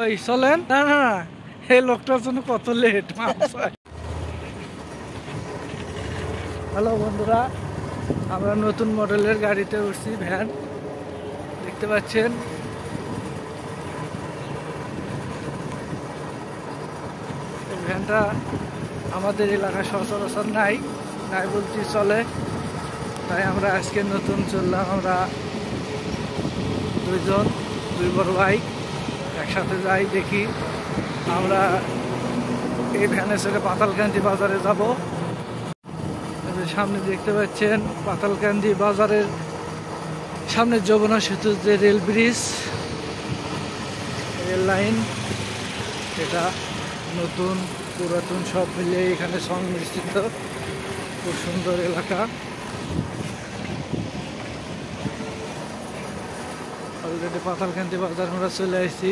ওই চলেন। না না না, এই লোকটার জন্য কত লেট। হ্যালো বন্ধুরা, আমরা নতুন মডেলের গাড়িতে উঠছি, ভ্যান দেখতে পাচ্ছেন। এই ভ্যানটা আমাদের এলাকায় সচরাচর নাই বলতে চলে, তাই আমরা আজকে নতুন চললাম। আমরা দুই বড় ভাই একসাথে যাই, দেখি আমরা এই ভ্যানে চড়ে পাতালকান্দি বাজারে যাব। সামনে দেখতে পাচ্ছেন পাতালকান্দি বাজারের সামনে যমুনা সেতু, যে রেল ব্রিজ, রেল লাইন, এটা নতুন পুরাতন সব মিলিয়ে এখানে সংমিশ্রিত, খুব সুন্দর এলাকা। অলরেডি পাতালকান্দি বাজার আমরা চলে আসছি।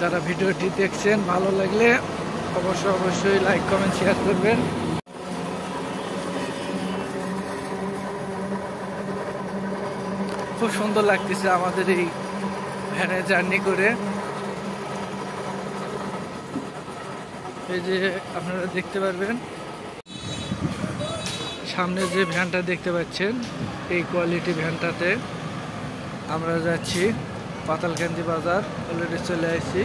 যারা ভিডিওটি দেখছেন, ভালো লাগলে অবশ্যই লাইক কমেন্ট শেয়ার করবেন। খুব সুন্দর লাগতেছে আমাদের এই ভ্যানে জার্নি করে। এই যে আপনারা দেখতে পারবেন সামনে যে ভ্যানটা দেখতে পাচ্ছেন, এই কোয়ালিটি ভ্যানটাতে আমরা যাচ্ছি পাতালকান্দি বাজার। অলরেডি চলে আসছি।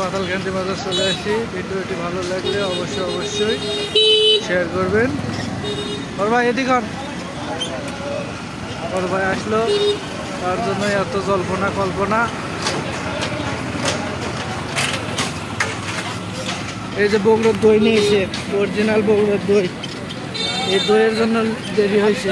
পাতালকান্দি বাজার চলে আসি। ভিডিওটি ভালো লাগলে অবশ্যই শেয়ার করবেন। ওর ভাই এদিক ওর ভাই আসলো, তার জন্য এত জল্পনা কল্পনা। এই যে বগুড়ার দই নিয়েছে, অরিজিনাল বগুড়ার দই। এই দইয়ের জন্য দেরি হয়েছে।